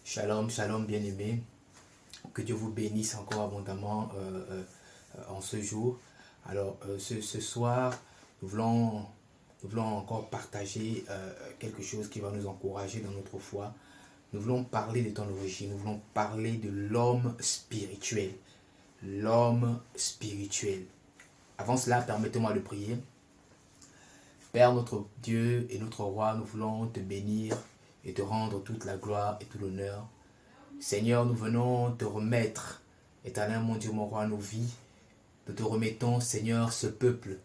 Shalom, shalom bien-aimés. Que Dieu vous bénisse encore abondamment en ce jour. Alors, ce soir, nous voulons encore partager quelque chose qui va nous encourager dans notre foi. Nous voulons parler de ton origine. Nous voulons parler de l'homme spirituel. L'homme spirituel. Avant cela, permettez-moi de prier. Père, notre Dieu et notre Roi, nous voulons te bénir et te rendre toute la gloire et tout l'honneur. Seigneur, nous venons te remettre, éternel mon Dieu, mon Roi, nos vies. Nous te remettons, Seigneur, ce peuple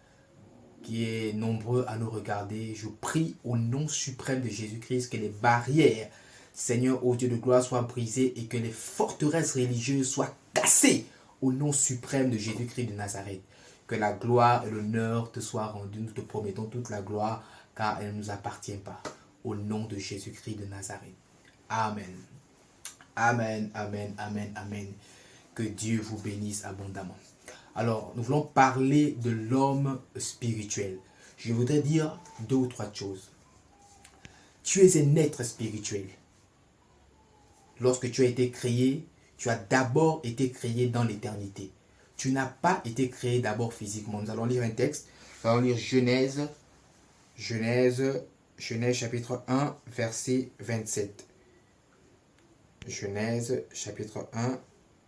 qui est nombreux à nous regarder. Je prie au nom suprême de Jésus-Christ que les barrières, Seigneur, ô Dieu de gloire, soient brisées et que les forteresses religieuses soient cassées au nom suprême de Jésus-Christ de Nazareth. Que la gloire et l'honneur te soient rendus. Nous te promettons toute la gloire car elle ne nous appartient pas. Au nom de Jésus-Christ de Nazareth. Amen. Amen, amen, amen, amen. Que Dieu vous bénisse abondamment. Alors, nous voulons parler de l'homme spirituel. Je voudrais dire deux ou trois choses. Tu es un être spirituel. Lorsque tu as été créé, tu as d'abord été créé dans l'éternité. Tu n'as pas été créé d'abord physiquement. Nous allons lire un texte. Nous allons lire Genèse chapitre 1, verset 27. Genèse chapitre 1,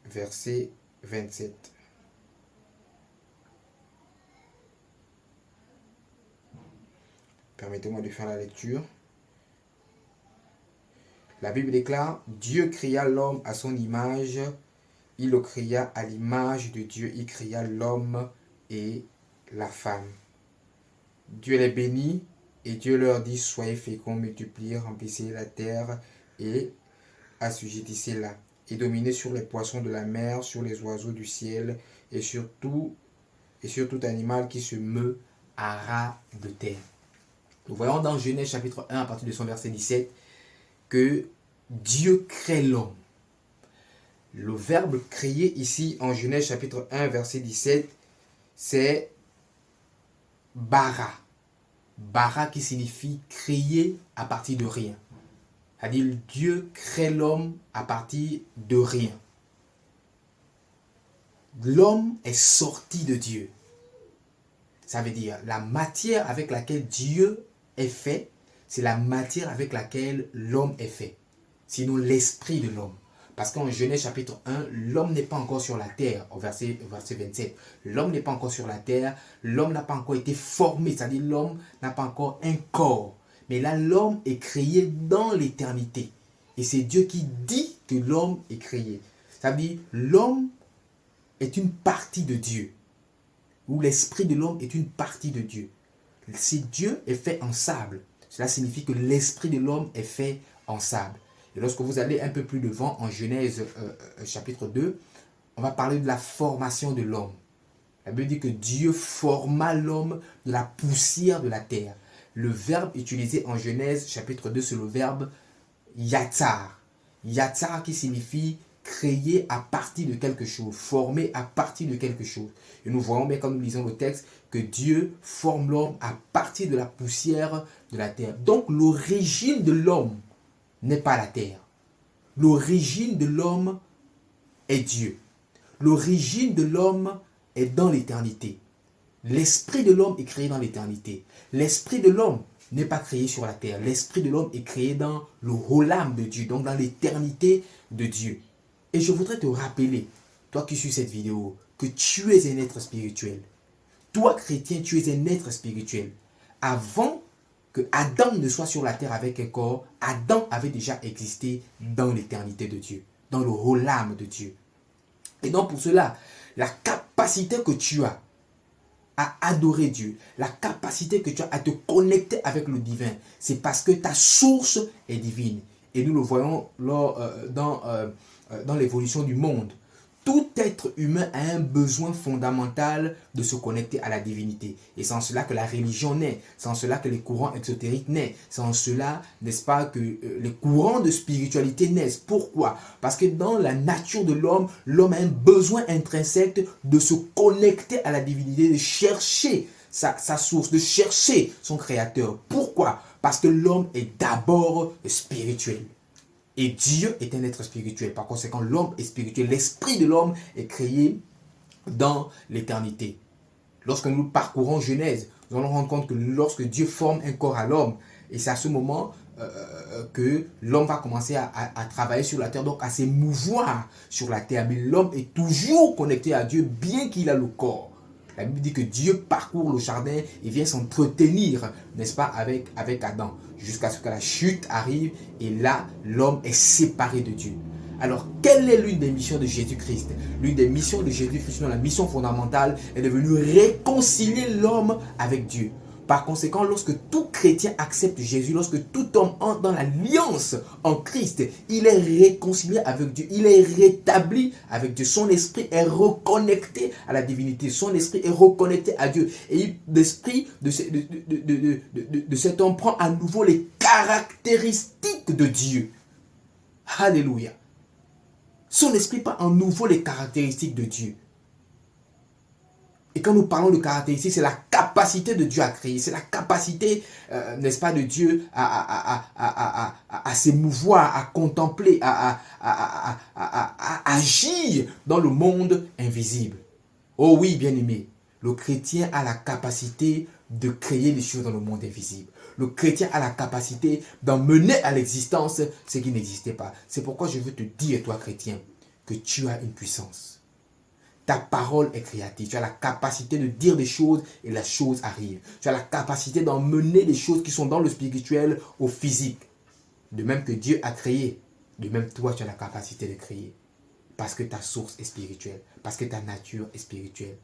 verset 27. Permettez-moi de faire la lecture. La Bible déclare, Dieu créa l'homme à son image, il le créa à l'image de Dieu, il créa l'homme et la femme. Dieu les bénit et Dieu leur dit, soyez féconds, multipliez, remplissez la terre et assujettissez-la, et dominez sur les poissons de la mer, sur les oiseaux du ciel, et sur tout animal qui se meut à ras de terre. Nous voyons dans Genèse chapitre 1, à partir de son verset 17, que Dieu crée l'homme. Le verbe créer ici en Genèse chapitre 1, verset 17, c'est bara. Bara qui signifie créer à partir de rien. C'est-à-dire Dieu crée l'homme à partir de rien. L'homme est sorti de Dieu. Ça veut dire la matière avec laquelle Dieu est fait, c'est la matière avec laquelle l'homme est fait. Sinon l'esprit de l'homme. Parce qu'en Genèse chapitre 1, l'homme n'est pas encore sur la terre, au verset 27. L'homme n'est pas encore sur la terre, l'homme n'a pas encore été formé, c'est-à-dire l'homme n'a pas encore un corps. Mais là, l'homme est créé dans l'éternité. Et c'est Dieu qui dit que l'homme est créé. Ça veut dire l'homme est une partie de Dieu. Ou l'esprit de l'homme est une partie de Dieu. Si Dieu est fait en sable, cela signifie que l'esprit de l'homme est fait en sable. Et lorsque vous allez un peu plus devant, en Genèse chapitre 2, on va parler de la formation de l'homme. La Bible dit que Dieu forma l'homme de la poussière de la terre. Le verbe utilisé en Genèse chapitre 2, c'est le verbe yatsar. Yatsar qui signifie créer à partir de quelque chose, former à partir de quelque chose. Et nous voyons bien quand nous lisons le texte que Dieu forme l'homme à partir de la poussière de la terre. Donc l'origine de l'homme n'est pas la terre. L'origine de l'homme est Dieu. L'origine de l'homme est dans l'éternité. L'esprit de l'homme est créé dans l'éternité. L'esprit de l'homme n'est pas créé sur la terre. L'esprit de l'homme est créé dans le Olam de Dieu, donc dans l'éternité de Dieu. Et je voudrais te rappeler, toi qui suis cette vidéo, que tu es un être spirituel. Toi, chrétien, tu es un être spirituel. Avant que Adam ne soit sur la terre avec un corps, Adam avait déjà existé dans l'éternité de Dieu, dans le Olam de Dieu. Et donc pour cela, la capacité que tu as à adorer Dieu, la capacité que tu as à te connecter avec le divin, c'est parce que ta source est divine. Et nous le voyons dans l'évolution du monde. Tout être humain a un besoin fondamental de se connecter à la divinité. Et c'est en cela que la religion naît, c'est en cela que les courants exotériques naissent, c'est en cela, n'est-ce pas, que les courants de spiritualité naissent. Pourquoi? Parce que dans la nature de l'homme, l'homme a un besoin intrinsèque de se connecter à la divinité, de chercher sa source, de chercher son créateur. Pourquoi? Parce que l'homme est d'abord spirituel. Et Dieu est un être spirituel. Par conséquent, l'homme est spirituel. L'esprit de l'homme est créé dans l'éternité. Lorsque nous parcourons Genèse, nous allons rendre compte que lorsque Dieu forme un corps à l'homme, et c'est à ce moment que l'homme va commencer à travailler sur la terre, donc à s'émouvoir sur la terre. Mais l'homme est toujours connecté à Dieu, bien qu'il a le corps. La Bible dit que Dieu parcourt le jardin et vient s'entretenir, n'est-ce pas, avec Adam, jusqu'à ce que la chute arrive, et là, l'homme est séparé de Dieu. Alors, quelle est l'une des missions de Jésus-Christ? L'une des missions de Jésus-Christ, la mission fondamentale, est de venir réconcilier l'homme avec Dieu. Par conséquent, lorsque tout chrétien accepte Jésus, lorsque tout homme entre dans l'alliance en Christ, il est réconcilié avec Dieu, il est rétabli avec Dieu. Son esprit est reconnecté à la divinité, son esprit est reconnecté à Dieu. Et l'esprit de cet homme prend à nouveau les caractéristiques de Dieu. Alléluia. Son esprit prend à nouveau les caractéristiques de Dieu. Et quand nous parlons de caractéristiques, c'est la capacité de Dieu à créer, c'est la capacité, n'est-ce pas, de Dieu à s'émouvoir, à contempler, à agir dans le monde invisible. Oh oui, bien-aimé, le chrétien a la capacité de créer des choses dans le monde invisible. Le chrétien a la capacité d'emmener à l'existence ce qui n'existait pas. C'est pourquoi je veux te dire, toi chrétien, que tu as une puissance. Ta parole est créative. Tu as la capacité de dire des choses et la chose arrive. Tu as la capacité d'emmener des choses qui sont dans le spirituel au physique. De même que Dieu a créé, de même toi tu as la capacité de créer. Parce que ta source est spirituelle. Parce que ta nature est spirituelle.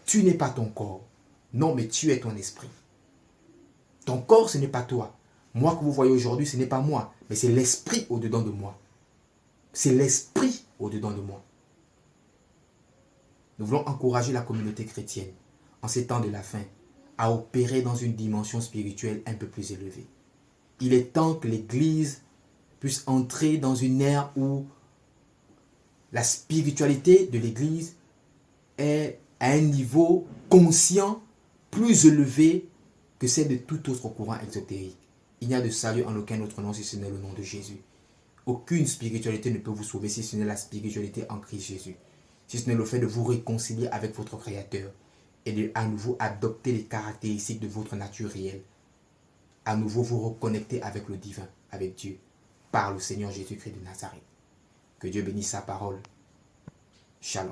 Tu n'es pas ton corps. Non, mais tu es ton esprit. Ton corps, ce n'est pas toi. Moi que vous voyez aujourd'hui, ce n'est pas moi. Mais c'est l'esprit au-dedans de moi. C'est l'esprit au-dedans de moi. Nous voulons encourager la communauté chrétienne, en ces temps de la fin, à opérer dans une dimension spirituelle un peu plus élevée. Il est temps que l'Église puisse entrer dans une ère où la spiritualité de l'Église est à un niveau conscient plus élevé que celle de tout autre courant exotérique. Il n'y a de salut en aucun autre nom si ce n'est le nom de Jésus. Aucune spiritualité ne peut vous sauver si ce n'est la spiritualité en Christ Jésus. Si ce n'est le fait de vous réconcilier avec votre Créateur et de à nouveau adopter les caractéristiques de votre nature réelle. À nouveau vous reconnecter avec le divin, avec Dieu, par le Seigneur Jésus-Christ de Nazareth. Que Dieu bénisse sa parole. Shalom.